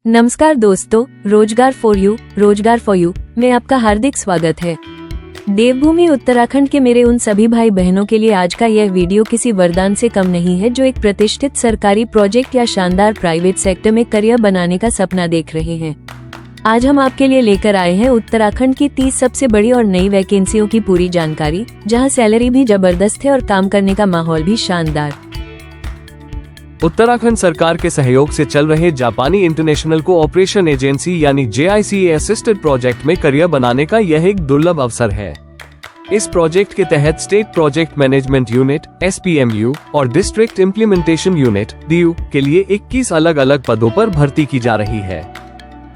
नमस्कार दोस्तों, रोजगार फॉर यू में आपका हार्दिक स्वागत है। देवभूमि उत्तराखंड के मेरे उन सभी भाई बहनों के लिए आज का यह वीडियो किसी वरदान से कम नहीं है जो एक प्रतिष्ठित सरकारी प्रोजेक्ट या शानदार प्राइवेट सेक्टर में करियर बनाने का सपना देख रहे हैं। आज हम आपके लिए लेकर आए हैं उत्तराखंड की 30 सबसे बड़ी और नई वैकेंसियों की पूरी जानकारी, जहां सैलरी भी जबरदस्त है और काम करने का माहौल भी शानदार। उत्तराखंड सरकार के सहयोग से चल रहे जापानी इंटरनेशनल कोऑपरेशन एजेंसी यानी JICA असिस्टेड प्रोजेक्ट में करियर बनाने का यह एक दुर्लभ अवसर है। इस प्रोजेक्ट के तहत state project management unit SPMU और डिस्ट्रिक्ट इम्प्लीमेंटेशन यूनिट DU के लिए 21 अलग अलग पदों पर भर्ती की जा रही है।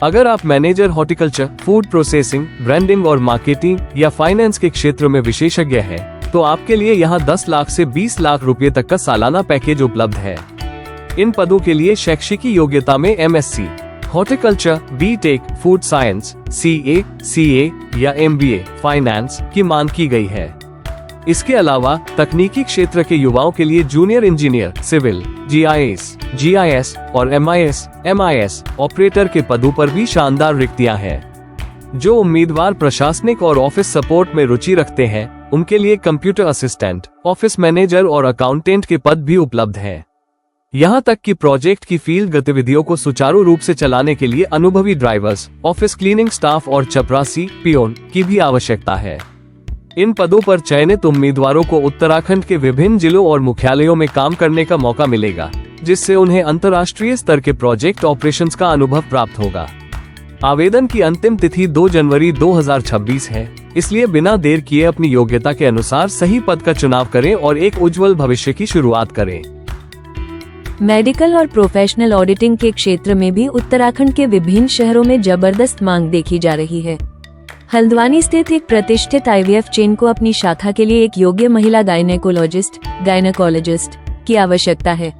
अगर आप manager horticulture, food processing, branding और मार्केटिंग या फाइनेंस के क्षेत्र में विशेषज्ञ हैं, तो आपके लिए यहाँ 10 लाख से 20 लाख रुपए तक का सालाना पैकेज उपलब्ध है। इन पदों के लिए शैक्षिक योग्यता में MSc, horticulture, B.Tech, food science, CA या MBA, फाइनेंस की मांग की गई है। इसके अलावा तकनीकी क्षेत्र के युवाओं के लिए जूनियर इंजीनियर, सिविल, GIS और MIS ऑपरेटर के पदों पर भी शानदार रिक्तियां हैं। जो उम्मीदवार प्रशासनिक और ऑफिस सपोर्ट में रुचि रखते हैं, उनके लिए कंप्यूटर असिस्टेंट, ऑफिस मैनेजर और अकाउंटेंट के पद भी उपलब्ध हैं। यहाँ तक कि प्रोजेक्ट की फील्ड गतिविधियों को सुचारू रूप से चलाने के लिए अनुभवी ड्राइवर्स, ऑफिस क्लीनिंग स्टाफ और चपरासी, पियोन की भी आवश्यकता है। इन पदों पर चयनित उम्मीदवारों को उत्तराखंड के विभिन्न जिलों और मुख्यालयों में काम करने का मौका मिलेगा, जिससे उन्हें अंतर्राष्ट्रीय स्तर के प्रोजेक्ट ऑपरेशंस का अनुभव प्राप्त होगा। आवेदन की अंतिम तिथि 2 जनवरी 2026 है, इसलिए बिना देर किए अपनी योग्यता के अनुसार सही पद का चुनाव करें और एक उज्जवल भविष्य की शुरुआत करें। मेडिकल और प्रोफेशनल ऑडिटिंग के क्षेत्र में भी उत्तराखंड के विभिन्न शहरों में जबरदस्त मांग देखी जा रही है। हल्द्वानी स्थित एक प्रतिष्ठित IVF चेन को अपनी शाखा के लिए एक योग्य महिला गायनेकोलॉजिस्ट की आवश्यकता है।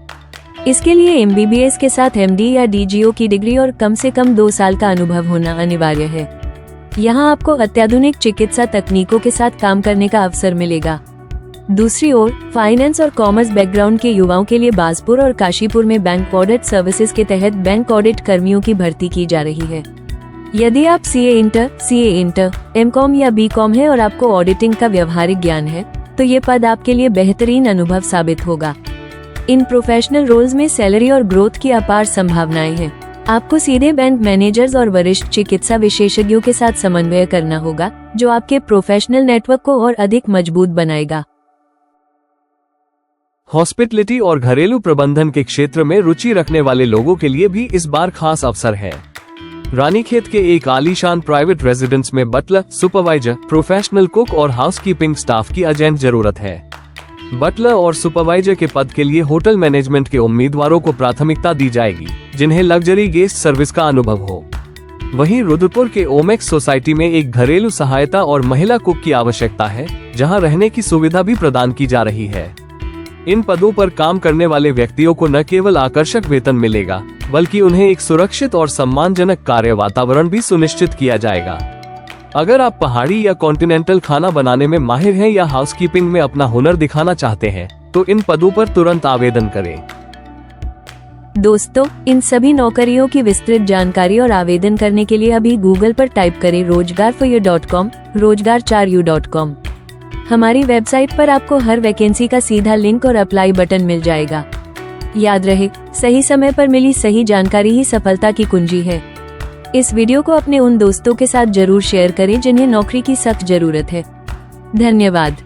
इसके लिए MBBS के साथ MD या DGO की डिग्री और कम से कम 2 साल का अनुभव होना अनिवार्य है। यहाँ आपको अत्याधुनिक चिकित्सा तकनीकों के साथ काम करने का अवसर मिलेगा। दूसरी ओर फाइनेंस और कॉमर्स बैकग्राउंड के युवाओं के लिए बाजपुर और काशीपुर में बैंक ऑडिट सर्विसेज के तहत बैंक ऑडिट कर्मियों की भर्ती की जा रही है। यदि आप CA इंटर, MCOM या BCom है और आपको ऑडिटिंग का व्यवहारिक ज्ञान है, तो ये पद आपके लिए बेहतरीन अनुभव साबित होगा। इन प्रोफेशनल रोल्स में सैलरी और ग्रोथ की अपार संभावनाएं हैं। आपको सीधे बैंक मैनेजर्स और वरिष्ठ चिकित्सा विशेषज्ञों के साथ समन्वय करना होगा, जो आपके प्रोफेशनल नेटवर्क को और अधिक मजबूत बनाएगा। हॉस्पिटलिटी और घरेलू प्रबंधन के क्षेत्र में रुचि रखने वाले लोगों के लिए भी इस बार खास अवसर है। रानीखेत के एक आलीशान प्राइवेट रेजिडेंस में बटलर, सुपरवाइजर, प्रोफेशनल कुक और हाउसकीपिंग स्टाफ की अर्जेंट जरूरत है। बटलर और सुपरवाइजर के पद के लिए होटल मैनेजमेंट के उम्मीदवारों को प्राथमिकता दी जाएगी, जिन्हें लग्जरी गेस्ट सर्विस का अनुभव हो। वहीं रुद्रपुर के ओमेक्स सोसाइटी में एक घरेलू सहायता और महिला कुक की आवश्यकता है, जहां रहने की सुविधा भी प्रदान की जा रही है। इन पदों पर काम करने वाले व्यक्तियों को न केवल आकर्षक वेतन मिलेगा, बल्कि उन्हें एक सुरक्षित और सम्मानजनक कार्य वातावरण भी सुनिश्चित किया जाएगा। अगर आप पहाड़ी या कॉन्टिनेंटल खाना बनाने में माहिर हैं या हाउसकीपिंग में अपना हुनर दिखाना चाहते हैं, तो इन पदों पर तुरंत आवेदन करें। दोस्तों, इन सभी नौकरियों की विस्तृत जानकारी और आवेदन करने के लिए अभी गूगल पर टाइप करें rojgarforyou.com, rozgar4u.com। हमारी वेबसाइट पर आपको हर वैकेंसी का सीधा लिंक और अप्लाई बटन मिल जाएगा। याद रहे, सही समय पर मिली सही जानकारी ही सफलता की कुंजी है। इस वीडियो को अपने उन दोस्तों के साथ जरूर शेयर करें जिन्हें नौकरी की सख्त जरूरत है। धन्यवाद।